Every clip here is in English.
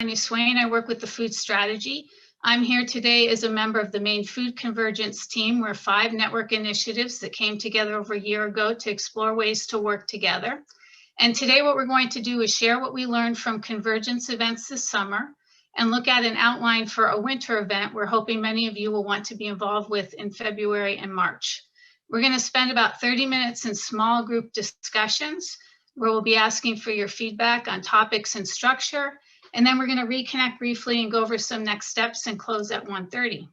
name is Swain. I work with the food strategy. I'm here today as a member of the main food convergence team. We're 5 network initiatives that came together over a year ago to explore ways to work together. And today what we're going to do is share what we learned from convergence events this summer and look at an outline for a winter event we're hoping many of you will want to be involved with in February and March. We're going to spend about 30 minutes in small group discussions where we'll be asking for your feedback on topics and structure. And then we're going to reconnect briefly and go over some next steps and close at 1:30.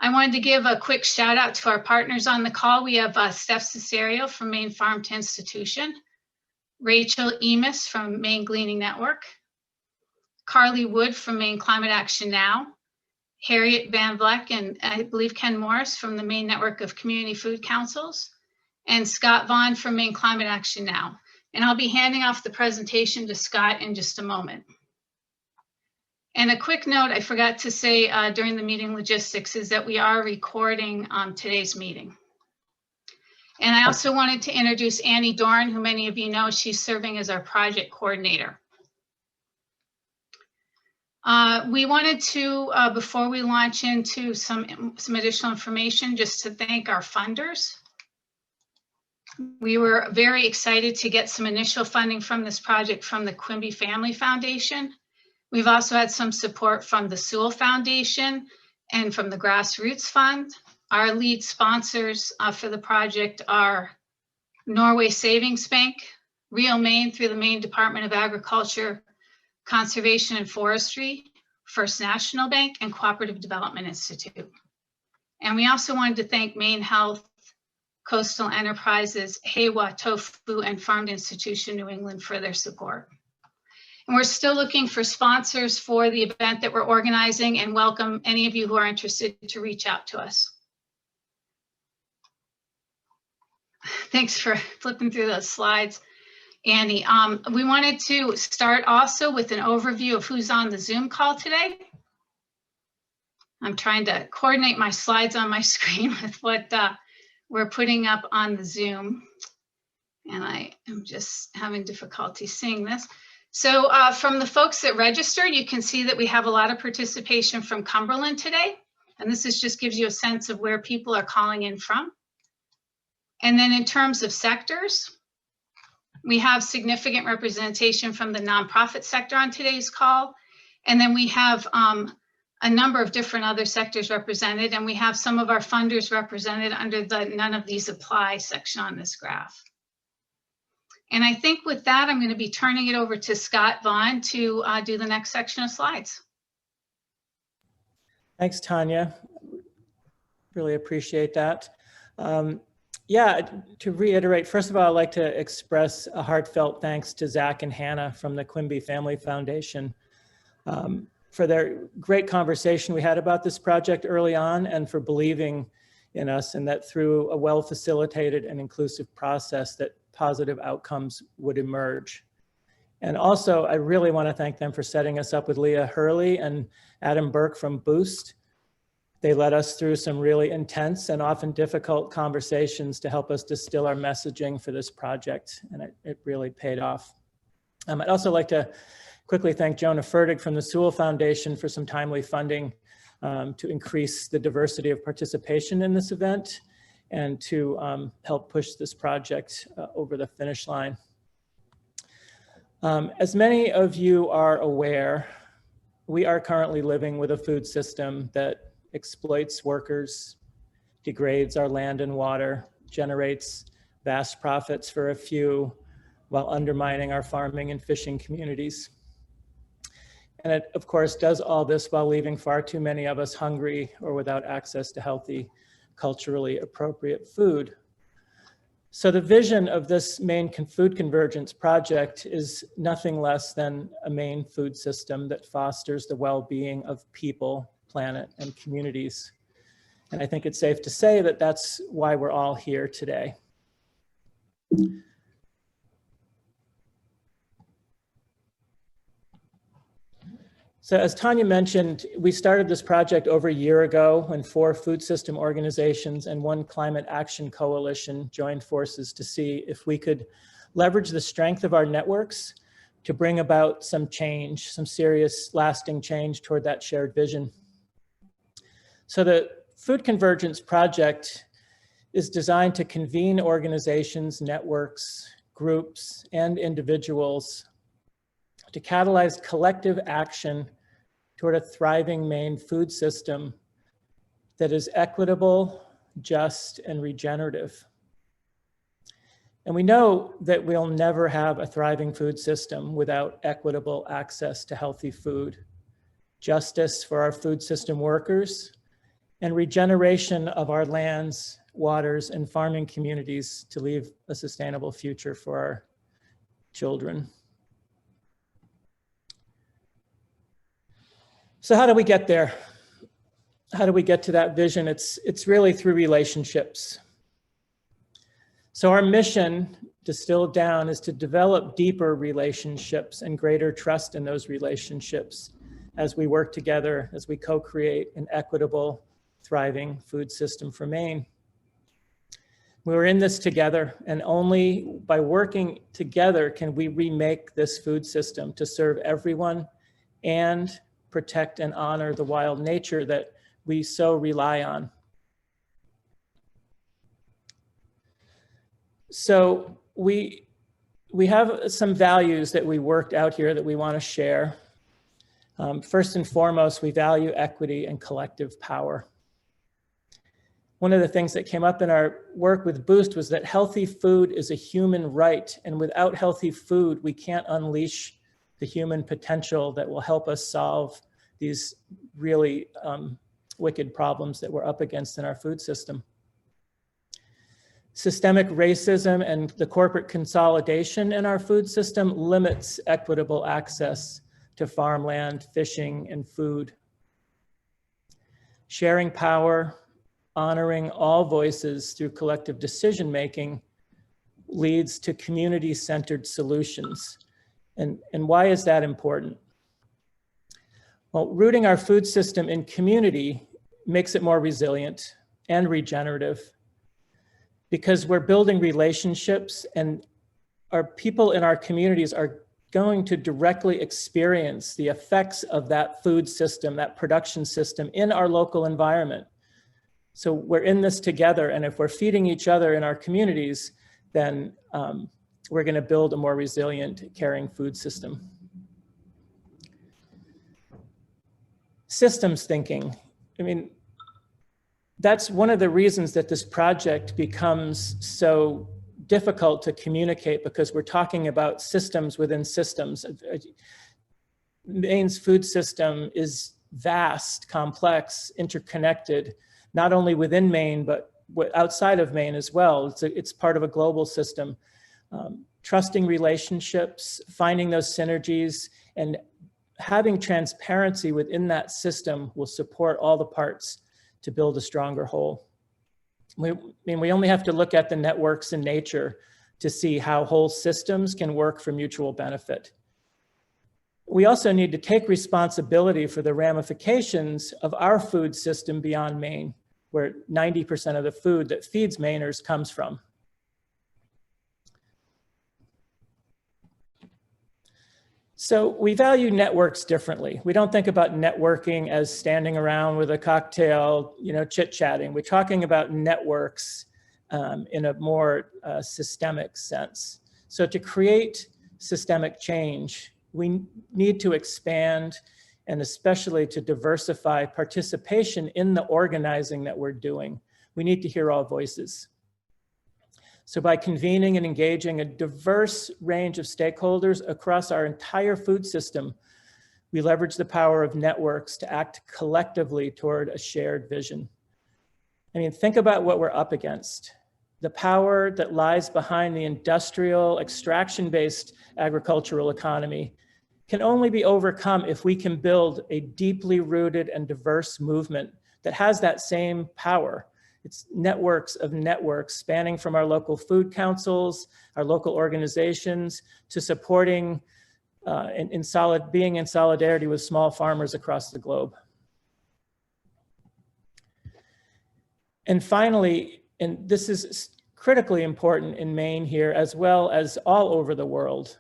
I wanted to give a quick shout out to our partners on the call. We have Steph Cesario from Maine Farm to Institution, Rachel Emis from Maine Gleaning Network, Carly Wood from Maine Climate Action Now, Harriet Van Vleck and I believe Ken Morris from the Maine Network of Community Food Councils, and Scott Vaughn from Maine Climate Action Now. And I'll be handing off the presentation to Scott in just a moment. And a quick note I forgot to say during the meeting logistics is that we are recording today's meeting. And I also wanted to introduce Annie Doran, who many of you know. She's serving as our project coordinator. We wanted to, before we launch into some additional information, just to thank our funders. We were very excited to get some initial funding from this project from the Quimby Family Foundation. We've also had some support from the Sewell Foundation and from the Grassroots Fund. Our lead sponsors for the project are Norway Savings Bank, Rio Maine through the Maine Department of Agriculture, Conservation and Forestry, First National Bank, and Cooperative Development Institute. And we also wanted to thank Maine Health, Coastal Enterprises, Heiwa, Tofu, and Farmed Institution New England for their support. And we're still looking for sponsors for the event that we're organizing, and welcome any of you who are interested to reach out to us. Thanks for flipping through those slides, Annie. We wanted to start also with an overview of who's on the Zoom call today. I'm trying to coordinate my slides on my screen with what we're putting up on the Zoom, and I am just having difficulty seeing this. So from the folks that registered, you can see that we have a lot of participation from Cumberland today, and this just gives you a sense of where people are calling in from. And then in terms of sectors, we have significant representation from the nonprofit sector on today's call, and then we have a number of different other sectors represented, and we have some of our funders represented under the None of These Apply section on this graph. And I think with that, I'm going to be turning it over to Scott Vaughn to do the next section of slides. Thanks, Tanya. Really appreciate that. Yeah, to reiterate, first of all, I'd like to express a heartfelt thanks to Zach and Hannah from the Quimby Family Foundation for their great conversation we had about this project early on, and for believing in us, and that through a well-facilitated and inclusive process that positive outcomes would emerge. And also, I really want to thank them for setting us up with Leah Hurley and Adam Burke from Boost. They led us through some really intense and often difficult conversations to help us distill our messaging for this project, and it really paid off. I'd also like to quickly thank Jonah Fertig from the Sewell Foundation for some timely funding to increase the diversity of participation in this event and to help push this project over the finish line. As many of you are aware, we are currently living with a food system that exploits workers, degrades our land and water, generates vast profits for a few, while undermining our farming and fishing communities. And it, of course, does all this while leaving far too many of us hungry or without access to healthy, culturally appropriate food. So the vision of this Maine Food Convergence project is nothing less than a Maine food system that fosters the well-being of people, planet, and communities. And I think it's safe to say that that's why we're all here today. So as Tanya mentioned, we started this project over a year ago when 4 food system organizations and 1 climate action coalition joined forces to see if we could leverage the strength of our networks to bring about some change, some serious lasting change toward that shared vision. So the Food Convergence project is designed to convene organizations, networks, groups, and individuals to catalyze collective action toward a thriving Maine food system that is equitable, just, and regenerative. And we know that we'll never have a thriving food system without equitable access to healthy food, justice for our food system workers, and regeneration of our lands, waters, and farming communities to leave a sustainable future for our children. So how do we get there? How do we get to that vision? It's really through relationships. So our mission, distilled down, is to develop deeper relationships and greater trust in those relationships as we work together, as we co-create an equitable, thriving food system for Maine. We're in this together, and only by working together can we remake this food system to serve everyone and protect and honor the wild nature that we so rely on. So we have some values that we worked out here that we want to share. First and foremost, we value equity and collective power. One of the things that came up in our work with Boost was that healthy food is a human right, and without healthy food, we can't unleash the human potential that will help us solve these really wicked problems that we're up against in our food system. Systemic racism and the corporate consolidation in our food system limits equitable access to farmland, fishing, and food. Sharing power, honoring all voices through collective decision-making leads to community-centered solutions. And why is that important? Well, rooting our food system in community makes it more resilient and regenerative because we're building relationships, and our people in our communities are going to directly experience the effects of that food system, that production system in our local environment. So we're in this together, and if we're feeding each other in our communities, then we're going to build a more resilient, caring food system. Systems thinking. I mean, that's one of the reasons that this project becomes so difficult to communicate, because we're talking about systems within systems. Maine's food system is vast, complex, interconnected, not only within Maine, but outside of Maine as well. It's part of a global system. Trusting relationships, finding those synergies, and having transparency within that system will support all the parts to build a stronger whole. I mean, we only have to look at the networks in nature to see how whole systems can work for mutual benefit. We also need to take responsibility for the ramifications of our food system beyond Maine, where 90% of the food that feeds Mainers comes from. So we value networks differently. We don't think about networking as standing around with a cocktail, chit-chatting. We're talking about networks in a more systemic sense. So to create systemic change, we need to expand and especially to diversify participation in the organizing that we're doing. We need to hear all voices. So by convening and engaging a diverse range of stakeholders across our entire food system, we leverage the power of networks to act collectively toward a shared vision. I mean, think about what we're up against. The power that lies behind the industrial, extraction-based agricultural economy can only be overcome if we can build a deeply rooted and diverse movement that has that same power. It's networks of networks spanning from our local food councils, our local organizations, to supporting being in solidarity with small farmers across the globe. And finally, and this is critically important in Maine here as well as all over the world,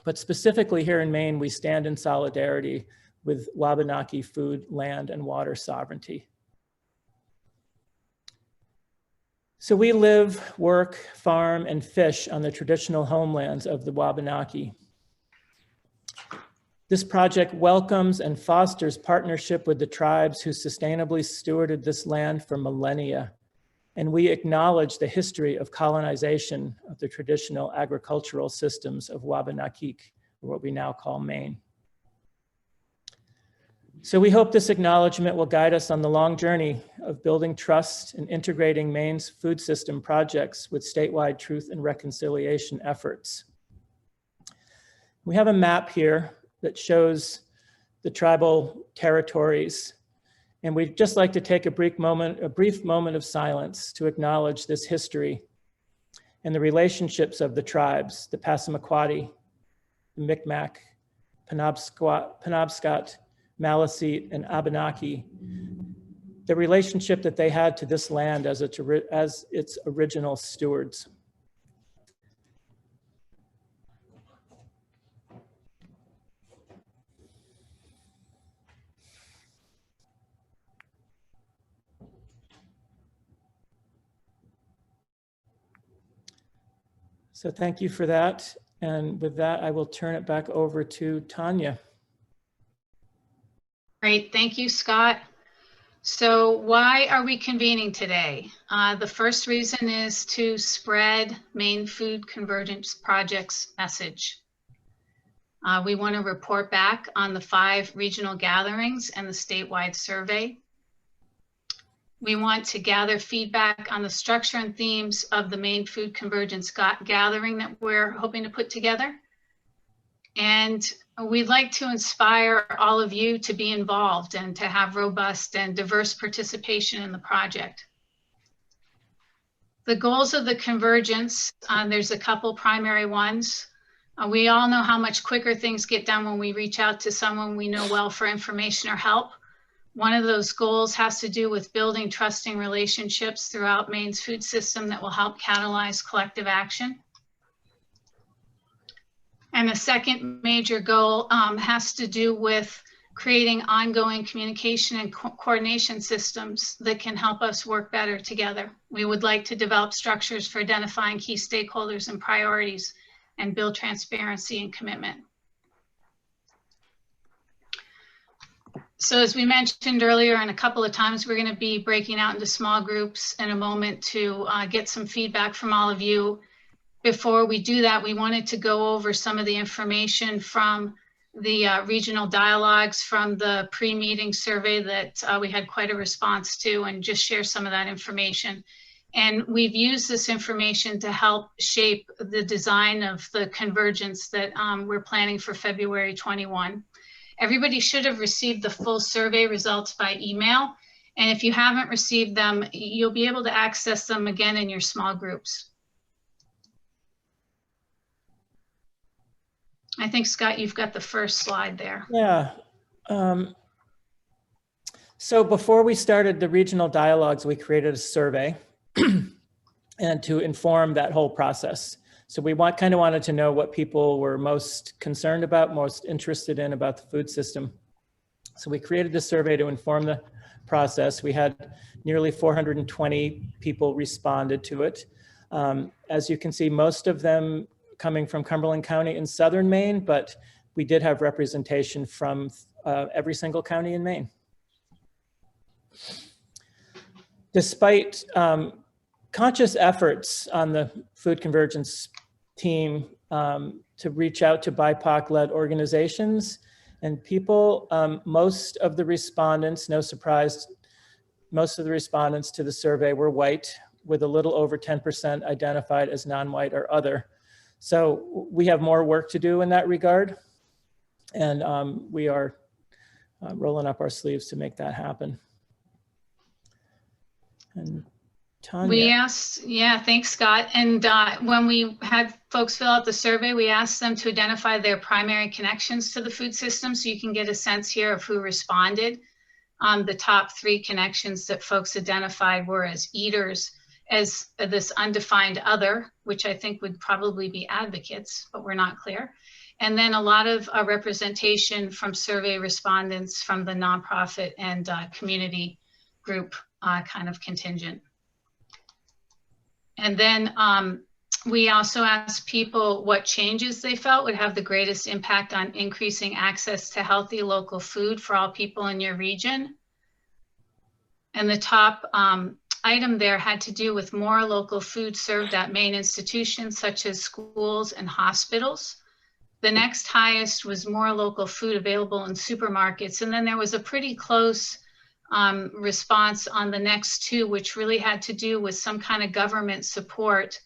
But specifically here in Maine, we stand in solidarity with Wabanaki food, land, and water sovereignty. So we live, work, farm, and fish on the traditional homelands of the Wabanaki. This project welcomes and fosters partnership with the tribes who sustainably stewarded this land for millennia. And we acknowledge the history of colonization of the traditional agricultural systems of Wabanaki, or what we now call Maine. So we hope this acknowledgement will guide us on the long journey of building trust and integrating Maine's food system projects with statewide truth and reconciliation efforts. We have a map here that shows the tribal territories. And we'd just like to take a brief moment of silence to acknowledge this history and the relationships of the tribes, the Passamaquoddy, the Micmac, Penobscot, Maliseet, and Abenaki, the relationship that they had to this land as its original stewards. So thank you for that. And with that, I will turn it back over to Tanya. Great, thank you, Scott. So why are we convening today? The first reason is to spread Maine Food Convergence Project's message. We want to report back on the 5 regional gatherings and the statewide survey. We want to gather feedback on the structure and themes of the Maine Food Convergence gathering that we're hoping to put together. And we'd like to inspire all of you to be involved and to have robust and diverse participation in the project. The goals of the convergence, there's a couple primary ones. We all know how much quicker things get done when we reach out to someone we know well for information or help. One of those goals has to do with building trusting relationships throughout Maine's food system that will help catalyze collective action. And the second major goal has to do with creating ongoing communication and coordination systems that can help us work better together. We would like to develop structures for identifying key stakeholders and priorities and build transparency and commitment. So as we mentioned earlier, and a couple of times, we're going to be breaking out into small groups in a moment to get some feedback from all of you. Before we do that, we wanted to go over some of the information from the regional dialogues from the pre-meeting survey that we had quite a response to, and just share some of that information. And we've used this information to help shape the design of the convergence that we're planning for February 21. Everybody should have received the full survey results by email. And if you haven't received them, you'll be able to access them again in your small groups. I think, Scott, you've got the first slide there. Yeah. So before we started the regional dialogues, we created a survey and to inform that whole process. So we kind of wanted to know what people were most concerned about, most interested in about the food system. So we created this survey to inform the process. We had nearly 420 people responded to it. As you can see, most of them coming from Cumberland County in southern Maine, but we did have representation from every single county in Maine. Despite conscious efforts on the Food Convergence team to reach out to BIPOC-led organizations and people, most of the respondents, no surprise, most of the respondents to the survey were white, with a little over 10% identified as non-white or other. So we have more work to do in that regard. And we are rolling up our sleeves to make that happen. And Tanya. We asked, yeah, thanks, Scott. And when we had folks fill out the survey, we asked them to identify their primary connections to the food system, so you can get a sense here of who responded. The top 3 connections that folks identified were as eaters, as this undefined other, which I think would probably be advocates, but we're not clear, and then a lot of representation from survey respondents from the nonprofit and community group kind of contingent. And then we also asked people what changes they felt would have the greatest impact on increasing access to healthy local food for all people in your region. And the top item there had to do with more local food served at main institutions such as schools and hospitals. The next highest was more local food available in supermarkets. And then there was a pretty close response on the next two, which really had to do with some kind of government support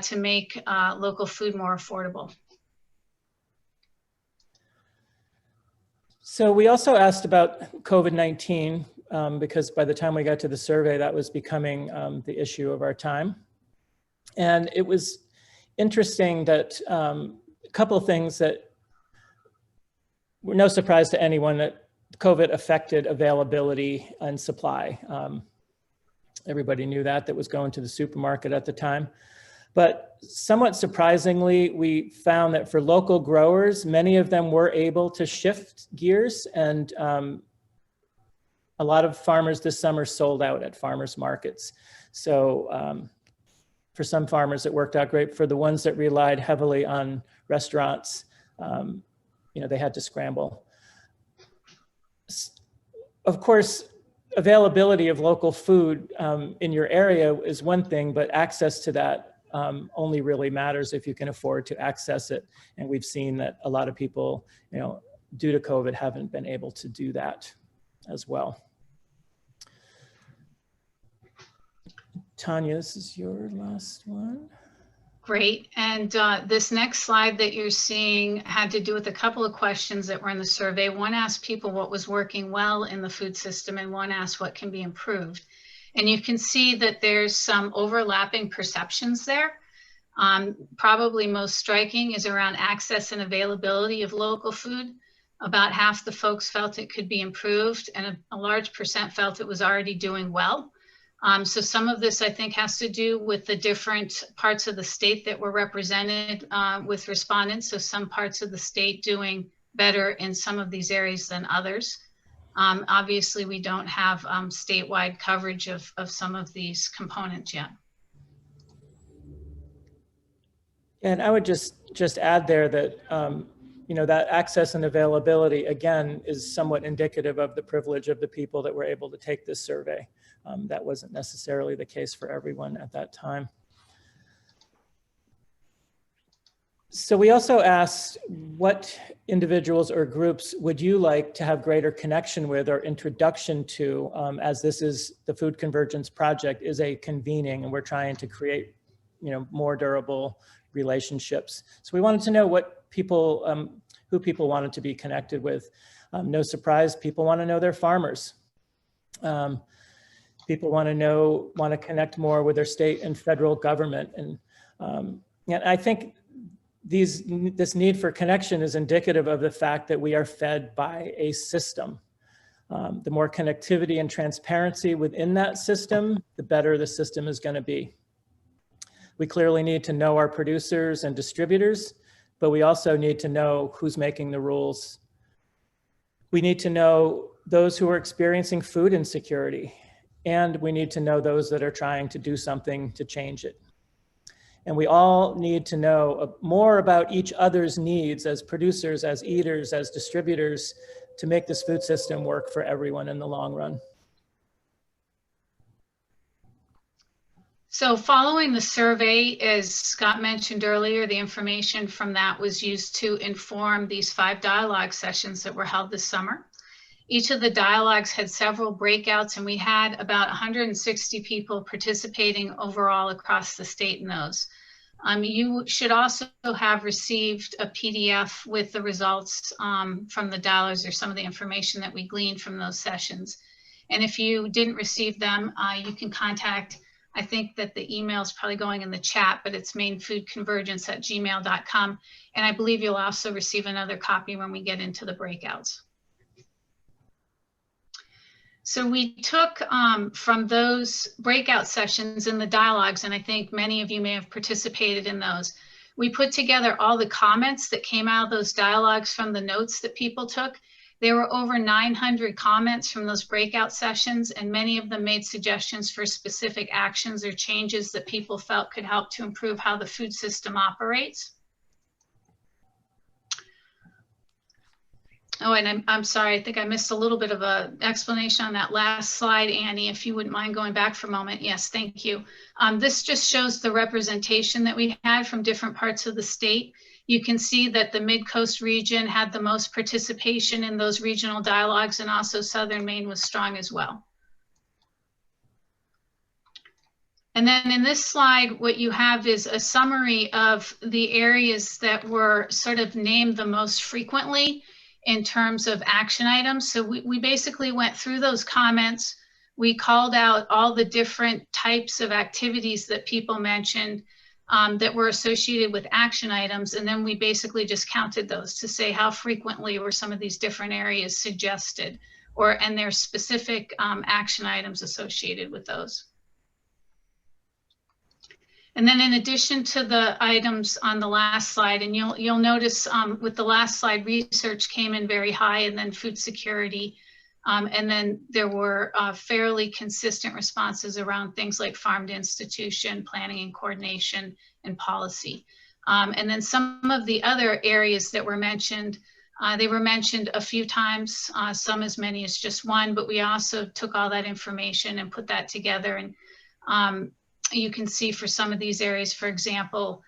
to make local food more affordable. So we also asked about COVID-19 because by the time we got to the survey, that was becoming the issue of our time. And it was interesting that a couple of things that were no surprise to anyone, that COVID affected availability and supply. Everybody knew that was going to the supermarket at the time. But somewhat surprisingly, we found that for local growers, many of them were able to shift gears, and a lot of farmers this summer sold out at farmers markets. So for some farmers, it worked out great. For the ones that relied heavily on restaurants, they had to scramble. Of course, availability of local food in your area is one thing, but access to that only really matters if you can afford to access it. And we've seen that a lot of people, due to COVID, haven't been able to do that as well. Tanya, this is your last one. Great. And this next slide that you're seeing had to do with a couple of questions that were in the survey. One asked people what was working well in the food system, and one asked what can be improved. And you can see that there's some overlapping perceptions there. Probably most striking is around access and availability of local food. About half the folks felt it could be improved, and a large percent felt it was already doing well. So some of this, I think, has to do with the different parts of the state that were represented with respondents. So some parts of the state doing better in some of these areas than others. Obviously, we don't have statewide coverage of some of these components yet. And I would just add there that, that access and availability, again, is somewhat indicative of the privilege of the people that were able to take this survey. That wasn't necessarily the case for everyone at that time. So we also asked, what individuals or groups would you like to have greater connection with or introduction to, as this is the Food Convergence Project is a convening, and we're trying to create, more durable relationships. So we wanted to know what people, who people wanted to be connected with. No surprise, people want to know their farmers. People want to connect more with their state and federal government. And I think this need for connection is indicative of the fact that we are fed by a system. The more connectivity and transparency within that system, the better the system is going to be. We clearly need to know our producers and distributors, but we also need to know who's making the rules. We need to know those who are experiencing food insecurity, and we need to know those that are trying to do something to change it. And we all need to know more about each other's needs as producers, as eaters, as distributors, to make this food system work for everyone in the long run. So following the survey, as Scott mentioned earlier, the information from that was used to inform these 5 dialogue sessions that were held this summer. Each of the dialogues had several breakouts, and we had about 160 people participating overall across the state in those. You should also have received a PDF with the results from the dialogues, or some of the information that we gleaned from those sessions. And if you didn't receive them, you can contact, I think that the email is probably going in the chat, but it's mainfoodconvergence@gmail.com. And I believe you'll also receive another copy when we get into the breakouts. So we took from those breakout sessions in the dialogues, and I think many of you may have participated in those, We put together all the comments that came out of those dialogues from the notes that people took. There were over 900 comments from those breakout sessions, and many of them made suggestions for specific actions or changes that people felt could help to improve how the food system operates. Oh, and I'm sorry, I think I missed a little bit of an explanation on that last slide, Annie, if you wouldn't mind going back for a moment. Yes, thank you. This just shows the representation that we had from different parts of the state. You can see that the Mid-Coast region had the most participation in those regional dialogues, and also Southern Maine was strong as well. And then in this slide, what you have is a summary of the areas that were sort of named the most frequently in terms of action items. So we basically went through those comments. We called out all the different types of activities that people mentioned that were associated with action items. And then we basically just counted those to say how frequently were some of these different areas suggested, and their specific action items associated with those. And then in addition to the items on the last slide, and you'll notice with the last slide, research came in very high, and then food security. And then there were fairly consistent responses around things like farm to institution, planning and coordination, and policy. And then some of the other areas that were mentioned, they were mentioned a few times, some as many as just one, but we also took all that information and put that together. And you can see for some of these areas, for example,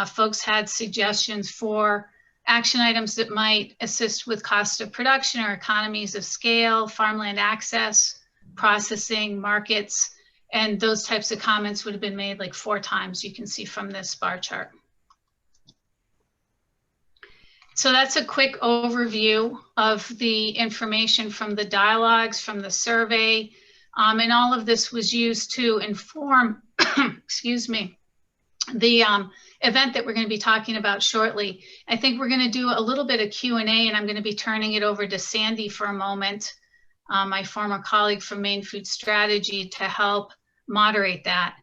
folks had suggestions for action items that might assist with cost of production or economies of scale, farmland access, processing, markets, and those types of comments would have been made like 4 times, you can see from this bar chart. So that's a quick overview of the information from the dialogues, from the survey, and all of this was used to inform, excuse me, the event that we're going to be talking about shortly. I think we're going to do a little bit of Q&A, and I'm going to be turning it over to Sandy for a moment, my former colleague from Maine Food Strategy, to help moderate that.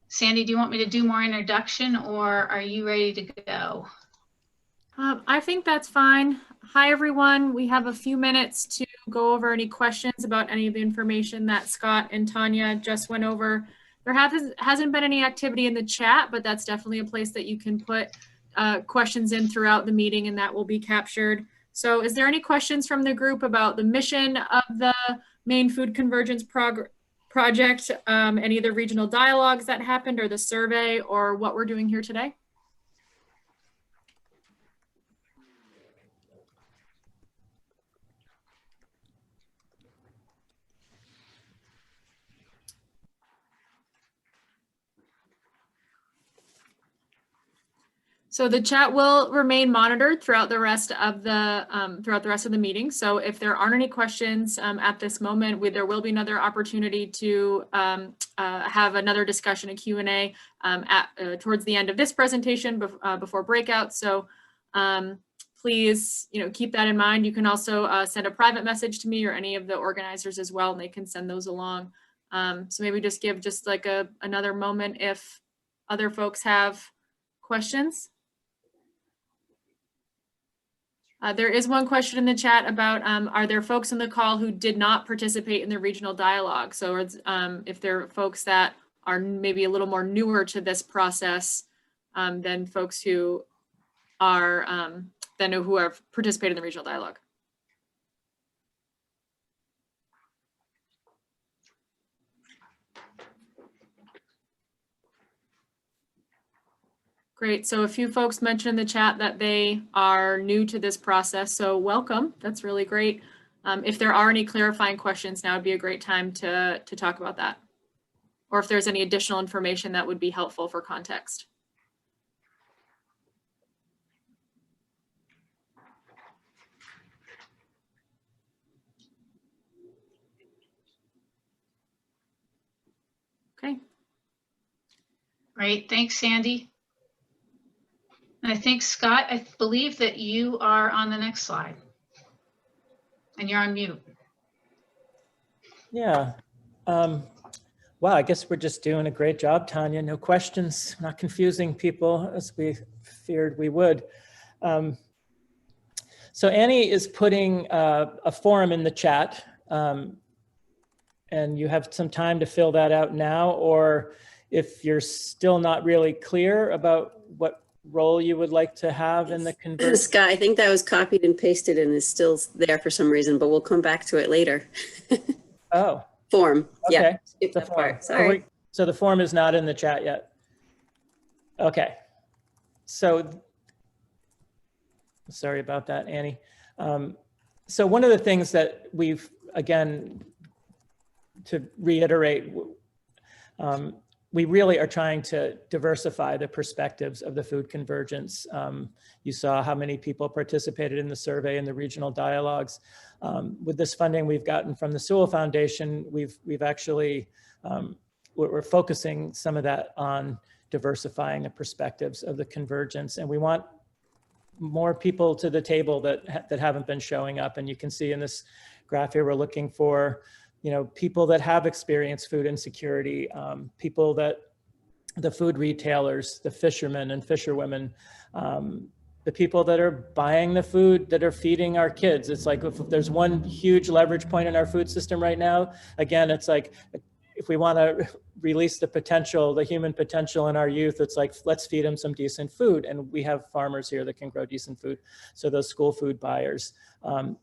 Sandy, do you want me to do more introduction, or are you ready to go? I think that's fine. Hi, everyone. We have a few minutes to go over any questions about any of the information that Scott and Tanya just went over. There hasn't been any activity in the chat, but that's definitely a place that you can put questions in throughout the meeting, and that will be captured. So is there any questions from the group about the mission of the Maine Food Convergence project, any of the regional dialogues that happened, or the survey, or what we're doing here today? So the chat will remain monitored throughout the rest of the meeting. So if there aren't any questions at this moment, there will be another opportunity to have another discussion, a Q&A towards the end of this presentation before breakout. So please, keep that in mind. You can also send a private message to me or any of the organizers as well, and they can send those along. So maybe just give like another moment if other folks have questions. There is one question in the chat about, are there folks on the call who did not participate in the regional dialogue? So if there are folks that are maybe a little more newer to this process than folks who are, who have participated in the regional dialogue. Great. So a few folks mentioned in the chat that they are new to this process. So welcome. That's really great. If there are any clarifying questions, now would be a great time to talk about that. Or if there's any additional information that would be helpful for context. Okay. Great. Thanks, Sandy. And I think, Scott, I believe that you are on the next slide and you're on mute. Yeah. Wow, I guess we're just doing a great job, Tanya. No questions, not confusing people as we feared we would. So Annie is putting a form in the chat, and you have some time to fill that out now, or if you're still not really clear about what role you would like to have in the convergence. Scott, I think that was copied and pasted and is still there for some reason, but we'll come back to it later. Oh. Form. Okay. Yeah. Skip The that form. part. Sorry. So the form is not in the chat yet. Okay. So sorry about that, Annie. So one of the things that we've, again, to reiterate, we really are trying to diversify the perspectives of the food convergence. You saw how many people participated in the survey and the regional dialogues. With this funding we've gotten from the Sewell Foundation, we've actually, we're focusing some of that on diversifying the perspectives of the convergence. And we want more people to the table that haven't been showing up. And you can see in this graph here, we're looking for, you know, people that have experienced food insecurity, people that, the food retailers, the fishermen and fisherwomen, the people that are buying the food that are feeding our kids. It's like, if there's one huge leverage point in our food system right now, again, it's like, if we want to release the potential, the human potential in our youth, it's like, let's feed them some decent food. And we have farmers here that can grow decent food. So those school food buyers,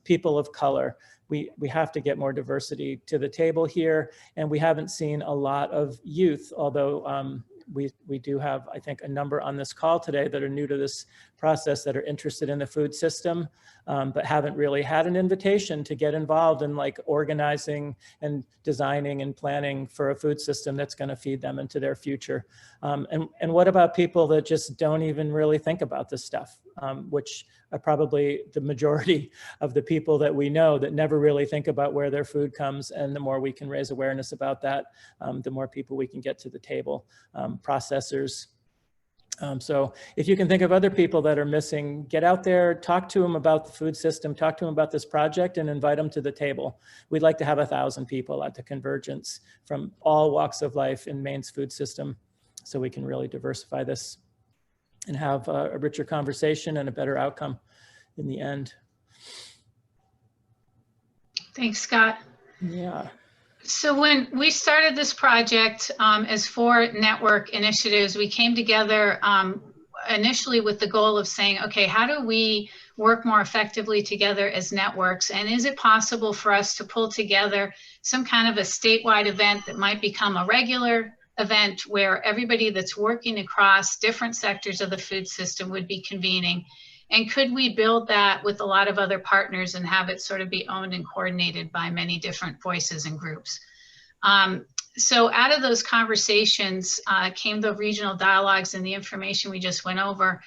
people of color, we have to get more diversity to the table here. And we haven't seen a lot of youth, although we do have, I think, a number on this call today that are new to this process that are interested in the food system, but haven't really had an invitation to get involved in like organizing and designing and planning for a food system that's going to feed them into their future. And what about people that just don't even really think about this stuff, which are probably the majority of the people that we know that never really think about where their food comes. And the more we can raise awareness about that, the more people we can get to the table, processors. So if you can think of other people that are missing, get out there, talk to them about the food system, talk to them about this project and invite them to the table. We'd like to have 1,000 people at the Convergence from all walks of life in Maine's food system, so we can really diversify this and have a richer conversation and a better outcome in the end. Thanks, Scott. Yeah. So when we started this project as 4 network initiatives, we came together initially with the goal of saying, okay, how do we work more effectively together as networks? And is it possible for us to pull together some kind of a statewide event that might become a regular event where everybody that's working across different sectors of the food system would be convening? And could we build that with a lot of other partners and have it sort of be owned and coordinated by many different voices and groups? So out of those conversations came the regional dialogues and the information we just went over.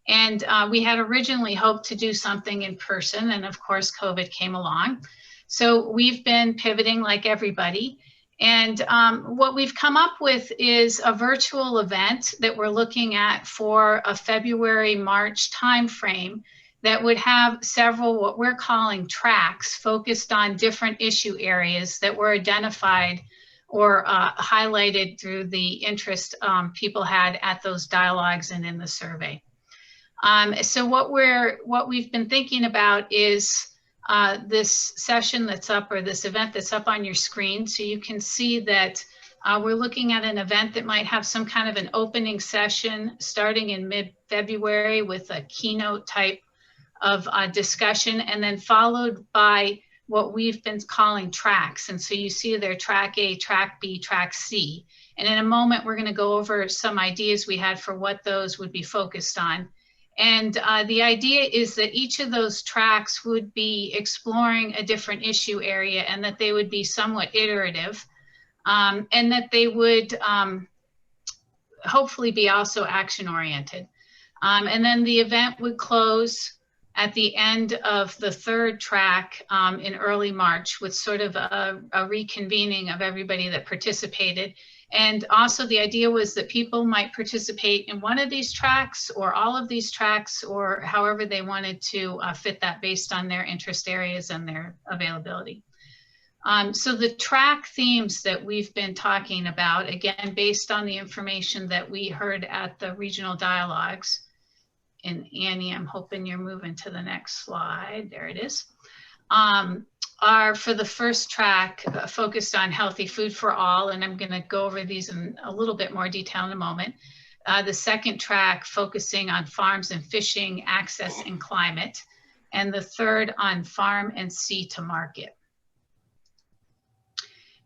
And we had originally hoped to do something in person, and of course, COVID came along. So we've been pivoting like everybody. And what we've come up with is a virtual event that we're looking at for a February, March timeframe that would have several what we're calling tracks focused on different issue areas that were identified or highlighted through the interest people had at those dialogues and in the survey. So what we've been thinking about is this session that's up, or this event that's up on your screen. So you can see that we're looking at an event that might have some kind of an opening session starting in mid-February with a keynote type of discussion, and then followed by what we've been calling tracks. And so you see there track A, track B, track C. And in a moment, we're going to go over some ideas we had for what those would be focused on. And the idea is that each of those tracks would be exploring a different issue area, and that they would be somewhat iterative, and that they would hopefully be also action oriented. And then the event would close at the end of the 3rd track in early March with sort of a reconvening of everybody that participated. And also the idea was that people might participate in one of these tracks or all of these tracks, or however they wanted to fit that based on their interest areas and their availability. So the track themes that we've been talking about, again, based on the information that we heard at the regional dialogues, and Annie, I'm hoping you're moving to the next slide. There it is. Are for the first track focused on healthy food for all, and I'm going to go over these in a little bit more detail in a moment. The second track focusing on farms and fishing, access and climate, and the third on farm and sea to market.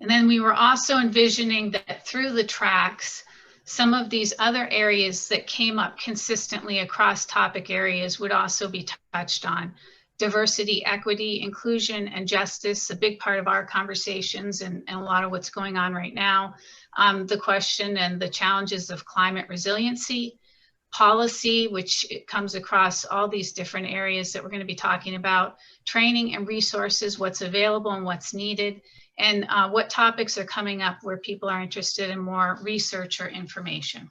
And then we were also envisioning that through the tracks, some of these other areas that came up consistently across topic areas would also be touched on. Diversity, equity, inclusion, and justice, a big part of our conversations and a lot of what's going on right now. The question and the challenges of climate resiliency, policy, which comes across all these different areas that we're going to be talking about, training and resources, what's available and what's needed, and what topics are coming up where people are interested in more research or information.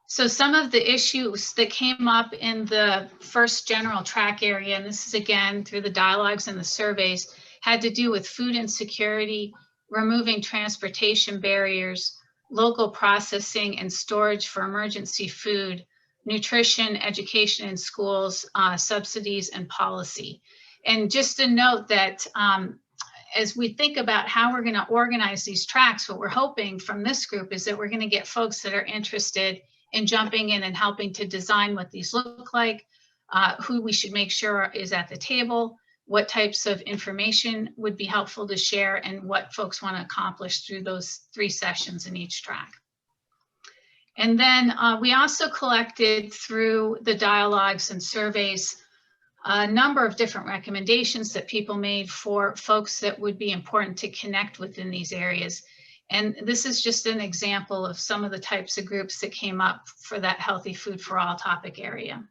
So some of the issues that came up in the first general track area, and this is again through the dialogues and the surveys, had to do with food insecurity, removing transportation barriers, local processing and storage for emergency food, nutrition, education in schools, subsidies, and policy. And just a note that as we think about how we're going to organize these tracks, what we're hoping from this group is that we're going to get folks that are interested in jumping in and helping to design what these look like, who we should make sure is at the table, what types of information would be helpful to share, and what folks want to accomplish through those 3 sessions in each track. And then we also collected through the dialogues and surveys a number of different recommendations that people made for folks that would be important to connect within these areas. And this is just an example of some of the types of groups that came up for that healthy food for all topic area.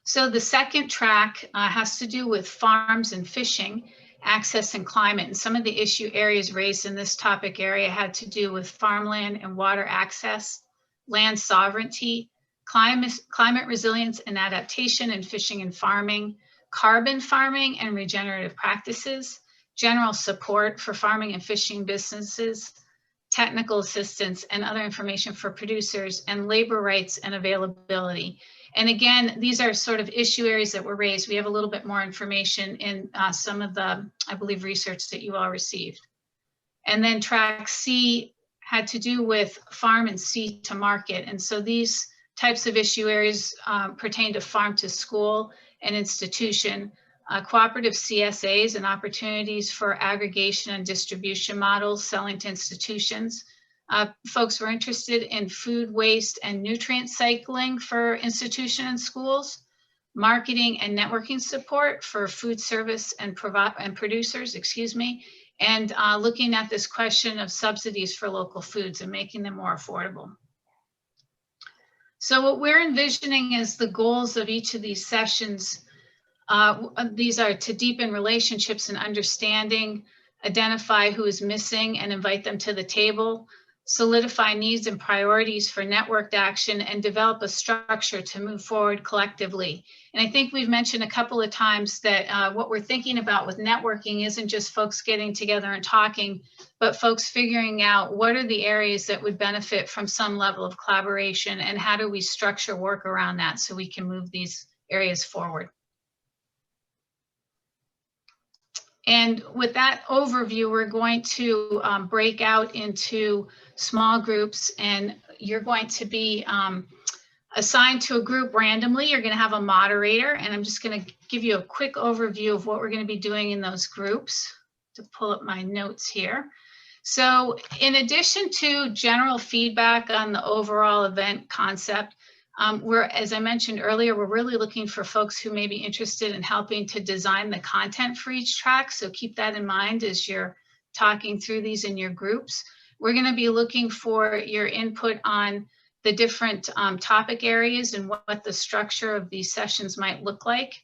So the second track has to do with farms and fishing, access and climate. And some of the issue areas raised in this topic area had to do with farmland and water access, land sovereignty, climate resilience and adaptation in fishing and farming, carbon farming and regenerative practices, general support for farming and fishing businesses, technical assistance and other information for producers, and labor rights and availability. And again, these are sort of issue areas that were raised. We have a little bit more information in some of the, I believe, research that you all received. And then track C had to do with farm and sea to market. And so these types of issue areas pertain to farm to school and institution, cooperative CSAs and opportunities for aggregation and distribution models, selling to institutions. Folks were interested in food waste and nutrient cycling for institution and schools, marketing and networking support for food service and producers, and looking at this question of subsidies for local foods and making them more affordable. So what we're envisioning is the goals of each of these sessions. These are to deepen relationships and understanding, identify who is missing and invite them to the table, solidify needs and priorities for networked action, and develop a structure to move forward collectively. And I think we've mentioned a couple of times that what we're thinking about with networking isn't just folks getting together and talking, but folks figuring out what are the areas that would benefit from some level of collaboration, and how do we structure work around that so we can move these areas forward. And with that overview, we're going to break out into small groups, and you're going to be assigned to a group randomly. You're going to have a moderator, and I'm just going to give you a quick overview of what we're going to be doing in those groups to pull up my notes here. So in addition to general feedback on the overall event concept, as I mentioned earlier, we're really looking for folks who may be interested in helping to design the content for each track. So keep that in mind as you're talking through these in your groups. We're going to be looking for your input on the different topic areas and what the structure of these sessions might look like.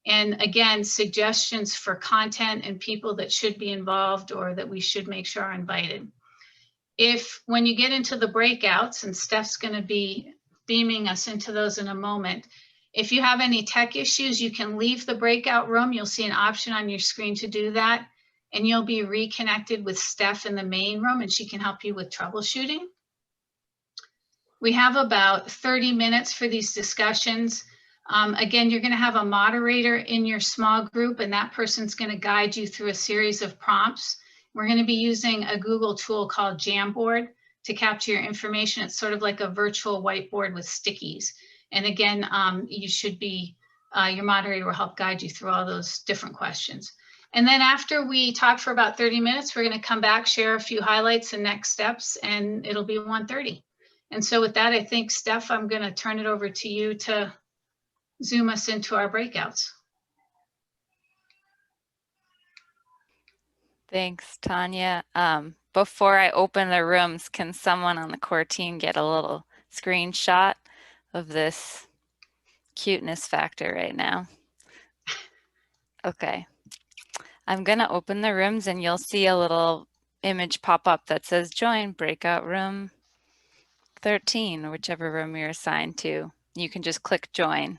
And again, suggestions for content and people that should be involved or that we should make sure are invited. When you get into the breakouts, and Steph's going to be theming us into those in a moment, If you have any tech issues, you can leave the breakout room. You'll see an option on your screen to do that, and you'll be reconnected with Steph in the main room, and she can help you with troubleshooting. We have about 30 minutes for these discussions. Again, you're going to have a moderator in your small group, and that person's going to guide you through a series of prompts. We're going to be using a Google tool called Jamboard to capture your information. It's sort of like a virtual whiteboard with stickies. And again, you should be, your moderator will help guide you through all those different questions. And then after we talk for about 30 minutes, we're going to come back, share a few highlights and next steps, and it'll be 1:30. And so with that, I think, Steph, I'm going to turn it over to you to zoom us into our breakouts. Thanks, Tanya. Before I open the rooms, can someone on the core team get a little screenshot of this cuteness factor right now? Okay. I'm going to open the rooms and you'll see a little image pop up that says join breakout room 13, or whichever room you're assigned to. You can just click join.